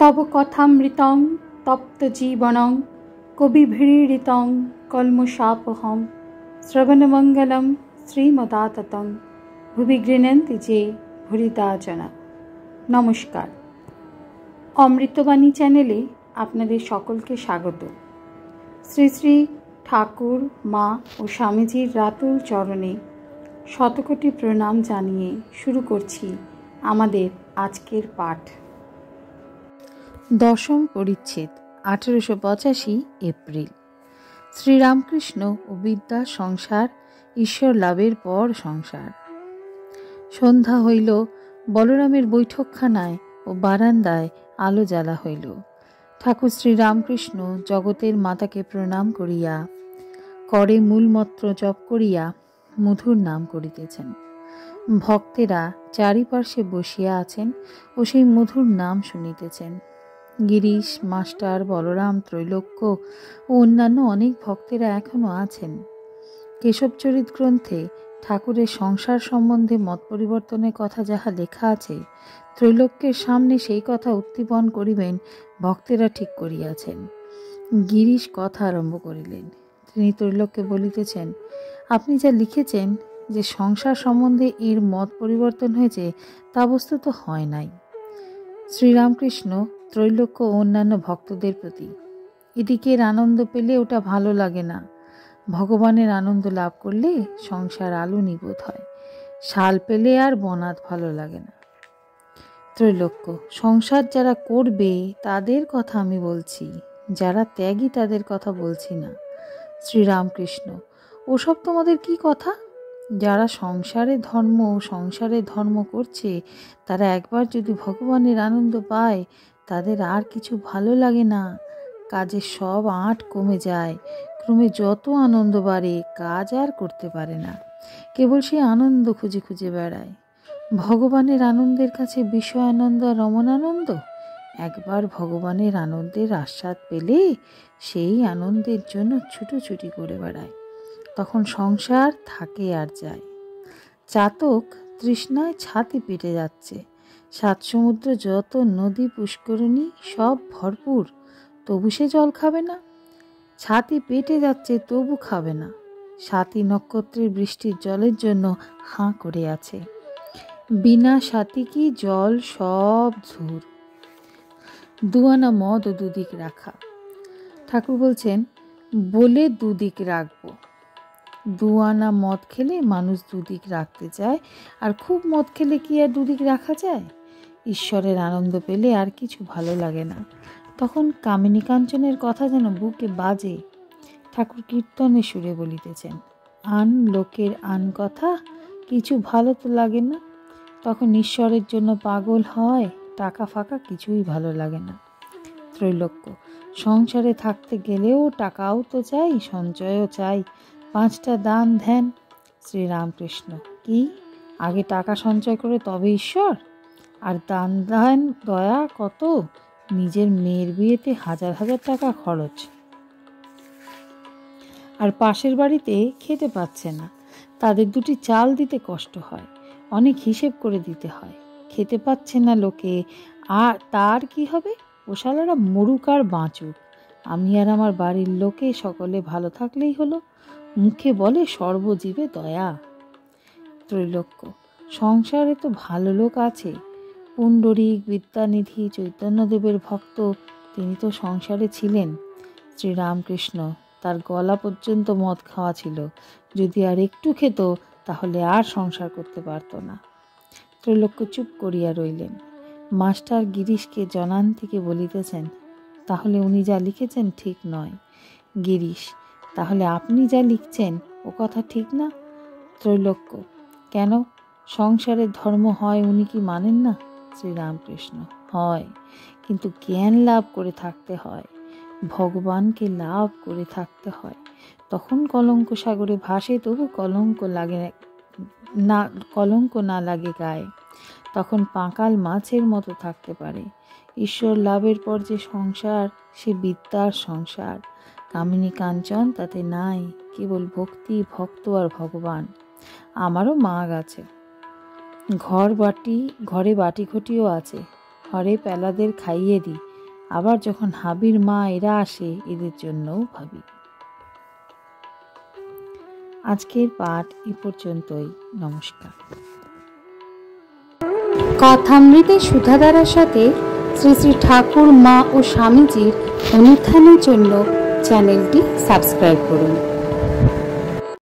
তব কথামৃতং তপ্ত জীবনং কবিভিড়িতং কলমশাপহম শ্রবণমঙ্গলম শ্রীমদাততং ভুবি গৃণন্তি যে ভুরিদা জনা। নমস্কার, অমৃতবাণী চ্যানেলে আপনাদের সকলকে স্বাগত। শ্রী শ্রী ঠাকুর, মা ও স্বামীজির রাতুল চরণে শতকোটি প্রণাম জানিয়ে শুরু করছি আমাদের আজকের পাঠ। দশম পরিচ্ছেদ, 1885 এপ্রিল। শ্রীরামকৃষ্ণ ও বিদ্যা সংসার, ঈশ্বর লাভের পর সংসার। সন্ধ্যা হইল, বলরামের বৈঠকখানায় ও বারান্দায় আলো জ্বালা হইল। ঠাকুর শ্রীরামকৃষ্ণ জগতের মাতাকে প্রণাম করিয়া করে মূলমন্ত্র জপ করিয়া মধুর নাম করিতেছেন। ভক্তেরা চারিপার্শ্বে বসিয়া আছেন ও সেই মধুর নাম শুনিতেছেন। গিরিশ মাস্টার, বলরাম, ত্রৈলোক্য ও অন্যান্য অনেক ভক্তেরা এখনও আছেন। কেশবচরিত গ্রন্থে ঠাকুরের সংসার সম্বন্ধে মত পরিবর্তনের কথা যাহা লেখা আছে, ত্রৈলোক্যের সামনে সেই কথা উদ্দীপন করিবেন ভক্তেরা ঠিক করিয়াছেন। গিরিশ কথা আরম্ভ করিলেন। তিনি ত্রৈলোক্যকে বলিতেছেন, আপনি যা লিখেছেন যে সংসার সম্বন্ধে এর মত পরিবর্তন হয়েছে, তা বস্তুত হয় নাই। শ্রীরামকৃষ্ণ ত্রৈলোক্য ও অন্যান্য ভক্তদের প্রতি, এদিকের আনন্দ পেলে ওটা ভালো লাগে না। ভগবানের আনন্দ লাভ করলে সংসার আলো নিবোধ হয়। শাল পেলে আর বনাত ভালো লাগে না। ত্রৈলোক্য, সংসার যারা করবে তাদের কথা আমি বলছি, যারা ত্যাগী তাদের কথা বলছি না। শ্রীরামকৃষ্ণ, ওসব তোমাদের কি কথা? যারা সংসারে ধর্ম করছে, তারা একবার যদি ভগবানের আনন্দ পায়, তাদের আর কিছু ভালো লাগে না। কাজের সব আঁট কমে যায়। ক্রমে যত আনন্দ বাড়ে, কাজ আর করতে পারে না, কেবল সে আনন্দ খুঁজে খুঁজে বেড়ায়। ভগবানের আনন্দের কাছে বিষয় আনন্দ আর রমণানন্দ। একবার ভগবানের আনন্দের আস্বাদ পেলে সেই আনন্দের জন্য ছুটোছুটি করে বেড়ায়। তখন সংসার থাকে আর যায়। চাতক তৃষ্ণায় ছাতি পেটে যাচ্ছে। সাত সমুদ্র যত নদী পুষ্করিণী সব ভরপুর, তবু সে জল খাবে না। ছাতি পেটে যাচ্ছে, তবু খাবে না। সাতী নক্ষত্রের বৃষ্টির জলের জন্য হাঁ করে আছে। বিনা সাথী কি জল সব ঝুর। দুয়ানা মদ ও দুদিক রাখা। ঠাকুর বলছেন, বলে দুদিক রাখবো। দুয়ানা মদ খেলে মানুষ দুদিক রাখতে চায়, আর খুব মদ খেলে কি আর দুদিক রাখা যায়? ঈশ্বরের আনন্দ পেলে আর কিছু ভালো লাগে না। তখন কামিনী কাঞ্চনের কথা যেন বুকে বাজে। ঠাকুর কীর্তনের সুরে বলিতেছেন, আন লোকের আন কথা, কিছু ভালো তো লাগে না। তখন ঈশ্বরের জন্য পাগল হয়, টাকা ফাঁকা কিছুই ভালো লাগে না। ত্রৈলোক্য, সংসারে থাকতে গেলেও টাকাও তো চাই, সঞ্চয়ও চাই, 5টা দান ধ্যান। শ্রীরামকৃষ্ণ, কি আগে টাকা সঞ্চয় করে তবে ঈশ্বর? আর দান ধ্যান দয়া কত? নিজের মেয়ের বিয়েতে হাজার হাজার টাকা খরচ, আর পাশের বাড়িতে খেতে পাচ্ছে না, তাদের 2টি চাল দিতে কষ্ট হয়, অনেক হিসেব করে দিতে হয়। খেতে পাচ্ছে না লোকে, আর তার কি হবে? ওশালারা মরুক আর বাঁচুক, আমি আর আমার বাড়ির লোকে সকলে ভালো থাকলেই হলো। মুখে বলে সর্বজীবে দয়া। ত্রৈলোক্য, সংসারে তো ভালো লোক আছে। পুণ্ডরীক, বিদ্যানিধি, চৈতন্যদেবের ভক্ত, তিনি তো সংসারে ছিলেন। শ্রীরামকৃষ্ণ, তার গলা পর্যন্ত মদ খাওয়া ছিল। যদি আর একটু খেত, তাহলে আর সংসার করতে পারত না। ত্রৈলোক্য চুপ করিয়া রইলেন। মাস্টার গিরিশকে জনান্তিকে বলিতেছেন, তাহলে উনি যা লিখেছেন ঠিক নয়। গিরিশ, তাহলে আপনি যা লিখছেন ও কথা ঠিক না? ত্রৈলোক্য, কেন? সংসারের ধর্ম হয়, উনি কি মানেন না? শ্রীরামকৃষ্ণ, হয়, কিন্তু জ্ঞান লাভ করে থাকতে হয়, ভগবানকে লাভ করে থাকতে হয়। তখন কলঙ্ক সাগরে ভাসে, তবু কলঙ্ক না লাগে গায়ে। তখন পাঁকাল মাছের মতো থাকতে পারে। ঈশ্বর লাভের পর যে সংসার, সে বিদ্যার সংসার। কামিনী কাঞ্চন তাতে নাই, কেবল ভক্তি, ভক্ত আর ভগবান। আমারও মাগ আছে, ঘরে বাটি ঘটিও আছে, ঘরে পেলাদের খাইয়ে দিই, আবার যখন হাবির মা এরা আসে এদের জন্যও ভাবি। আজকের পাঠ এ পর্যন্তই। নমস্কার। কথামৃতের সুধাধারার সাথে শ্রী শ্রী ঠাকুর, মা ও স্বামীজির অনুধ্যানের জন্য চ্যানেলটি সাবস্ক্রাইব করুন।